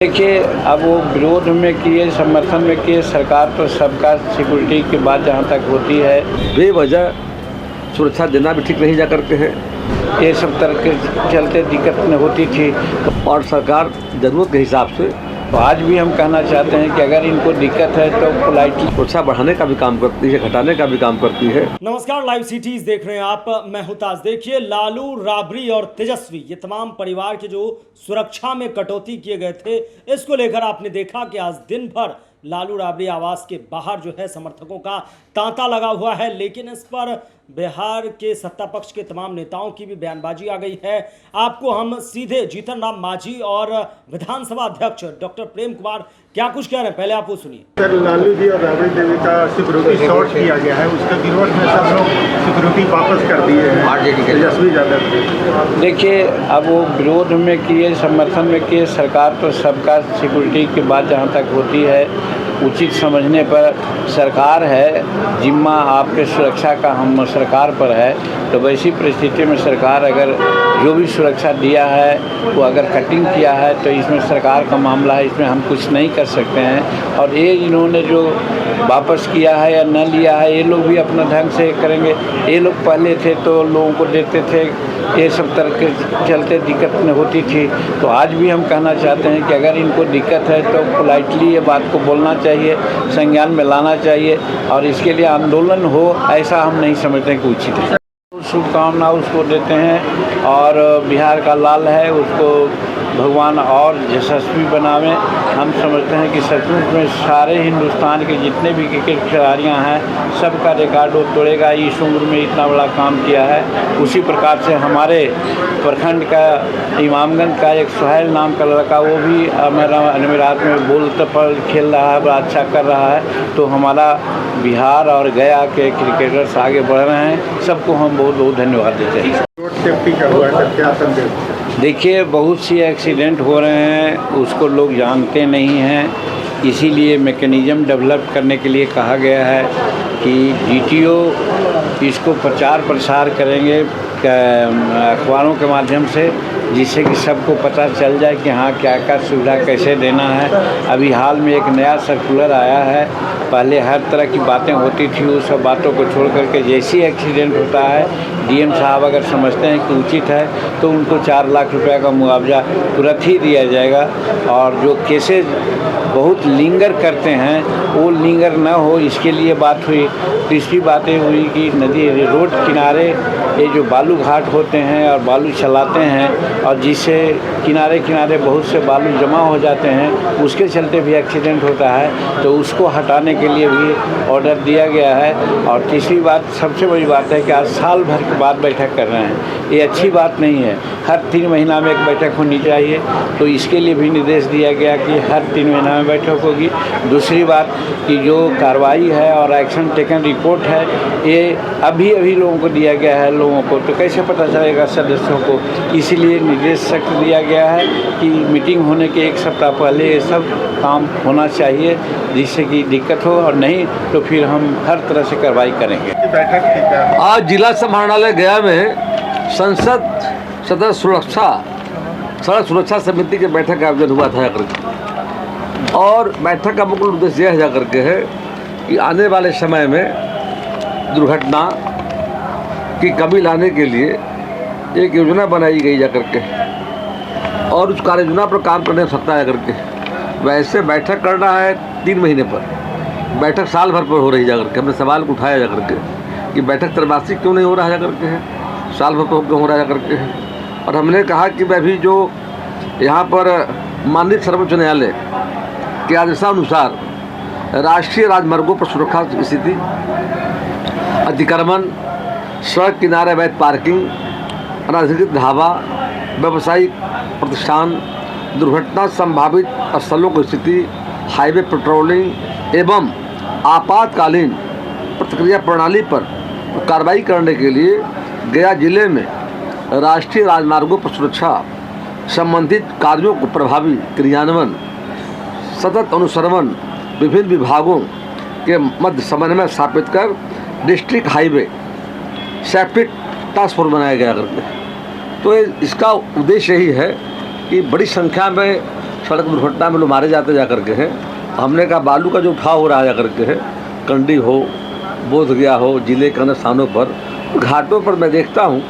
देखिए, अब वो विरोध में किए, समर्थन में किए, सरकार तो सबका सिक्योरिटी की बात जहाँ तक होती है, बेवजह सुरक्षा देना भी ठीक नहीं जा करके है। ये सब तरह के चलते दिक्कत न होती थी। और सरकार ज़रूरत के हिसाब से तो आज भी हम कहना चाहते हैं कि अगर इनको दिक्कत है तो पोलाइटली सुरक्षा बढ़ाने का भी काम करती है, घटाने का भी काम करती है। नमस्कार, लाइव सिटीज देख रहे हैं आप, मैं हूं ताज। देखिए, लालू, राबड़ी और तेजस्वी, ये तमाम परिवार के जो सुरक्षा में कटौती किए गए थे, इसको लेकर आपने देखा कि आज दिन भर लालू राबड़ी आवास के बाहर जो है समर्थकों का तांता लगा हुआ है। लेकिन इस पर बिहार के सत्ता पक्ष के तमाम नेताओं की भी बयानबाजी आ गई है। आपको हम सीधे जीतन राम मांझी और विधानसभा अध्यक्ष डॉक्टर प्रेम कुमार क्या कुछ कह रहे हैं, पहले आप वो सुनिए। सर, लालू जी और राबड़ी देवी का सिक्योरिटी शॉर्ट किया गया है, उसके विरोध में सब लोग सिक्योरिटी वापस कर दिए हैं तेजस्वी यादव। देखिए, अब वो विरोध में किए, समर्थन में किए, सरकार तो सबका सिक्योरिटी की बात जहाँ तक होती है, उचित समझने पर सरकार है, जिम्मा आपके सुरक्षा का हम सरकार पर है। तो वैसी परिस्थिति में सरकार अगर जो भी सुरक्षा दिया है वो अगर कटिंग किया है तो इसमें सरकार का मामला है, इसमें हम कुछ नहीं कर सकते हैं। और ये इन्होंने जो वापस किया है या न लिया है, ये लोग भी अपना ढंग से करेंगे। ये लोग पहले थे तो लोगों को देते थे, ये सब तरह के चलते दिक्कत न होती थी। तो आज भी हम कहना चाहते हैं कि अगर इनको दिक्कत है तो पोलाइटली ये बात को बोलना चाहिए, संज्ञान में लाना चाहिए और इसके लिए आंदोलन हो, ऐसा हम नहीं समझते हैं कि उचित है। शुभकामना उसको देते हैं और बिहार का लाल है, उसको भगवान और यशस्वी बनावे। हम समझते हैं कि सचमुच में सारे हिंदुस्तान के जितने भी क्रिकेट खिलाड़ियाँ हैं, सबका रिकॉर्ड वो तोड़ेगा। इस उम्र में इतना बड़ा काम किया है। उसी प्रकार से हमारे प्रखंड का इमामगंज का एक सुहेल नाम का लड़का, वो भी अमीरात में बोलते पर खेल रहा है, बड़ा अच्छा कर रहा है। तो हमारा बिहार और गया के क्रिकेटर्स आगे बढ़ रहे हैं, सबको हम बहुत बहुत धन्यवाद देते हैं। रोड सेफ्टी का हुआ है, क्या संदेश? देखिए, बहुत सी एक्सीडेंट हो रहे हैं, उसको लोग जानते नहीं हैं। इसीलिए मैकेनिज़्म डेवलप करने के लिए कहा गया है कि डीटीओ इसको प्रचार प्रसार करेंगे अखबारों के माध्यम से, जिससे कि सबको पता चल जाए कि हाँ क्या क्या सुविधा कैसे देना है। अभी हाल में एक नया सर्कुलर आया है, पहले हर तरह की बातें होती थी, उस सब बातों को छोड़ करके जैसे ही एक्सीडेंट होता है, डीएम साहब अगर समझते हैं कि उचित है तो उनको 4 लाख रुपए का मुआवजा तुरंत ही दिया जाएगा। और जो केसेज बहुत लिंगर करते हैं वो लिंगर न हो, इसके लिए बात हुई। तीसरी बातें हुई कि नदी रोड किनारे ये जो बालू घाट होते हैं और बालू चलाते हैं और जिससे किनारे किनारे बहुत से बालू जमा हो जाते हैं, उसके चलते भी एक्सीडेंट होता है, तो उसको हटाने के लिए भी ऑर्डर दिया गया है। और तीसरी बात, सबसे बड़ी बात है कि आज साल भर के बाद बैठक कर रहे हैं, ये अच्छी बात नहीं है। हर 3 महीना में एक बैठक होनी चाहिए, तो इसके लिए भी निर्देश दिया गया कि हर 3 महीना में बैठक होगी। दूसरी बात कि जो कार्रवाई है और एक्शन टेकन रिपोर्ट है, ये अभी अभी लोगों को दिया गया है लोगों को, तो कैसे पता चलेगा सदस्यों को। इसीलिए निर्देश सख्त दिया गया है कि मीटिंग होने के 1 सप्ताह पहले ये सब काम होना चाहिए, जिससे कि दिक्कत हो, और नहीं तो फिर हम हर तरह से कार्रवाई करेंगे। बैठक थी क्या? आज जिला समाहरणालय गया में संसद सदस्य सड़क सुरक्षा समिति की बैठक का आयोजन हुआ था करके, और बैठक का मुख्य उद्देश्य यह जा करके है कि आने वाले समय में दुर्घटना की कमी लाने के लिए एक योजना बनाई गई जा करके, और उस कार्य योजना पर काम करने सकता है करके। वैसे बैठक करना है 3 महीने पर, बैठक साल भर पर हो रही जा करके। हमने सवाल को उठाया जा करके कि बैठक त्रैमासिक क्यों नहीं हो रहा जा करके है, साल भर पर क्यों हो रहा जा करके है। और हमने कहा कि मैं भी जो यहाँ पर माननीय सर्वोच्च न्यायालय के आदेशानुसार राष्ट्रीय राजमार्गों पर सुरक्षा की स्थिति, अतिक्रमण, सड़क किनारे अवैध पार्किंग, अनाधिकृत ढाबा, व्यावसायिक प्रतिष्ठान, दुर्घटना संभावित स्थलों की स्थिति, हाईवे पेट्रोलिंग एवं आपातकालीन प्रतिक्रिया प्रणाली पर कार्रवाई करने के लिए गया जिले में राष्ट्रीय राजमार्गों पर सुरक्षा संबंधित कार्यों को प्रभावी क्रियान्वयन, सतत अनुश्रवण, विभिन्न विभागों के मध्य समन्वय स्थापित कर district highway safety task force बनाया गया करके। तो इसका उद्देश्य यही है कि बड़ी संख्या में सड़क दुर्घटना में लोग मारे जाते जा करके हैं। हमने कहा बालू का जो उठाव हो रहा है जा करके है, कंडी हो, बोधगया हो, जिले के अन्य स्थानों पर, घाटों पर मैं देखता हूँ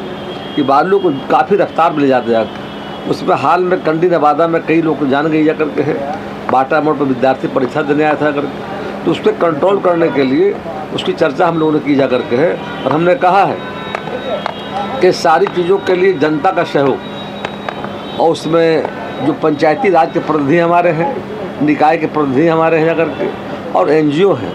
कि बालू को काफ़ी रफ्तार में ले जाते जाते। उसमें हाल में कंडी नवादा में कई लोग जान गई जा करके हैं। बाटा मोड़ पर विद्यार्थी परीक्षा देने आया था करके, तो उस पर कंट्रोल करने के लिए उसकी चर्चा हम लोगों ने की जा करके है। और हमने कहा है कि सारी चीज़ों के लिए जनता का सहयोग, और उसमें जो पंचायती राज के प्रतिनिधि हमारे हैं, निकाय के प्रतिनिधि हमारे हैं जा करके, और NGO हैं,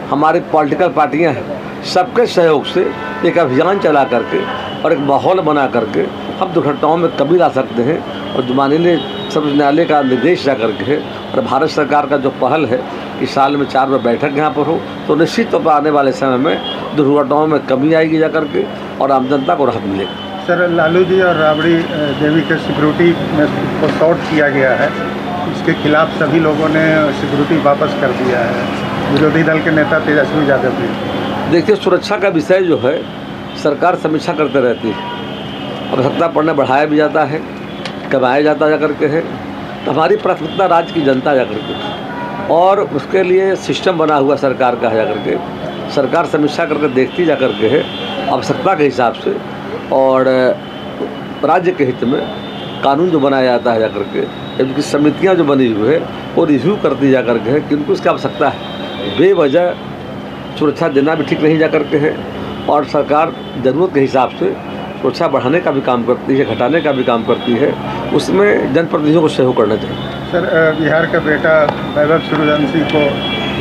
हमारी पॉलिटिकल पार्टियां हैं, सबके सहयोग से एक अभियान चला करके और एक माहौल बना करके हम दुर्घटनाओं में कमी ला सकते हैं। और जो माननीय सर्वोच्च न्यायालय का निर्देश जा करके है, और भारत सरकार का जो पहल है कि साल में 4 बार बैठक यहाँ पर हो, तो निश्चित तौर पर आने वाले समय में दुर्घटनाओं में कमी आएगी जा करके और आम जनता को राहत मिलेगी। सर, लालू जी और राबड़ी देवी के सिक्योरिटी में को शॉर्ट किया गया है, इसके खिलाफ सभी लोगों ने सिक्योरिटी वापस कर दिया है, विरोधी दल के नेता तेजस्वी यादव भी। देखिए, सुरक्षा का विषय जो है सरकार समीक्षा करते रहती है, आवश्यकता पड़ने बढ़ाया भी जाता है, कमाया जाता जा करके है। तो हमारी प्राथमिकता राज्य की जनता जा करके, और उसके लिए सिस्टम बना हुआ सरकार का जा करके, सरकार समीक्षा करके देखती जा करके है आवश्यकता के हिसाब से, और राज्य के हित में कानून जो बनाया जाता है जा करके, जबकि समितियां जो बनी हुई है वो रिव्यू करती जा करके है कि उनको इसकी आवश्यकता है। बेवजह सुरक्षा देना भी ठीक नहीं जा करके है, और सरकार ज़रूरत के हिसाब से सुरक्षा बढ़ाने का भी काम करती है, घटाने का भी काम करती है, उसमें जनप्रतिनिधियों को सहयोग करना चाहिए। सर, बिहार का बेटा वैभव सूर्यवंशी को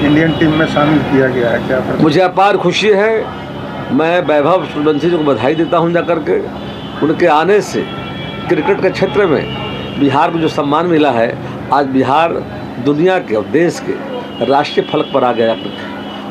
इंडियन टीम में शामिल किया गया है, क्या मुझे अपार खुशी है। मैं वैभव सूर्यवंशी जी को बधाई देता हूं जा करके। उनके आने से क्रिकेट के क्षेत्र में बिहार को जो सम्मान मिला है, आज बिहार दुनिया के और देश के राष्ट्रीय फलक पर आ गया।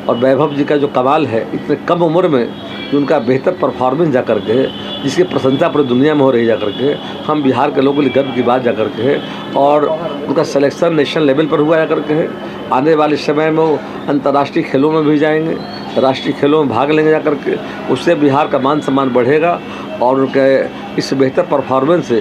और वैभव जी का जो कमाल है, इतने कम उम्र में जो उनका बेहतर परफॉर्मेंस जा करके है, जिसकी प्रशंसा पूरी दुनिया में हो रही जा करके, हम बिहार के लोगों के लिए गर्व की बात जा करके है। और उनका सिलेक्शन नेशनल लेवल पर हुआ जा करके है। आने वाले समय में वो अंतर्राष्ट्रीय खेलों में भी जाएंगे, राष्ट्रीय खेलों में भाग लेंगे जा करके, उससे बिहार का मान सम्मान बढ़ेगा। और उनके इस बेहतर परफॉर्मेंस से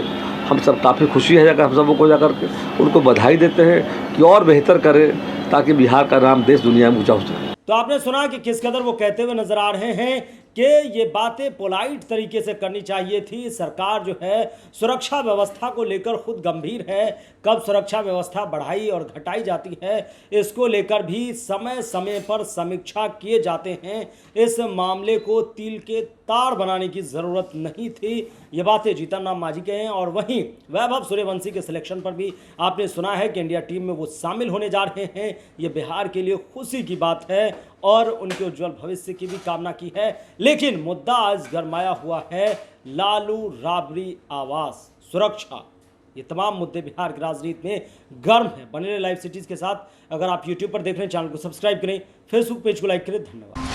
हम सब काफ़ी खुशी है जाकर, हम सबों को जा करके उनको बधाई देते हैं कि और बेहतर करें, ताकि बिहार का नाम देश दुनिया में ऊँचा हो सके। तो आपने सुना कि किस कदर वो कहते हुए नजर आ रहे हैं कि ये बातें पोलाइट तरीके से करनी चाहिए थी। सरकार जो है सुरक्षा व्यवस्था को लेकर खुद गंभीर है। कब सुरक्षा व्यवस्था बढ़ाई और घटाई जाती है, इसको लेकर भी समय समय पर समीक्षा किए जाते हैं। इस मामले को तिल के तार बनाने की ज़रूरत नहीं थी। ये बातें जीतन राम मांझी के हैं। और वहीं वैभव सूर्यवंशी के सिलेक्शन पर भी आपने सुना है कि इंडिया टीम में वो शामिल होने जा रहे हैं। ये बिहार के लिए खुशी की बात है और उनके उज्जवल भविष्य की भी कामना की है। लेकिन मुद्दा आज गरमाया हुआ है लालू राबड़ी आवास सुरक्षा। ये तमाम मुद्दे बिहार की राजनीति में गर्म है। बने रहे लाइव सिटीज़ के साथ। अगर आप यूट्यूब पर देख रहे हैं, चैनल को सब्सक्राइब करें, फेसबुक पेज को लाइक करें। धन्यवाद।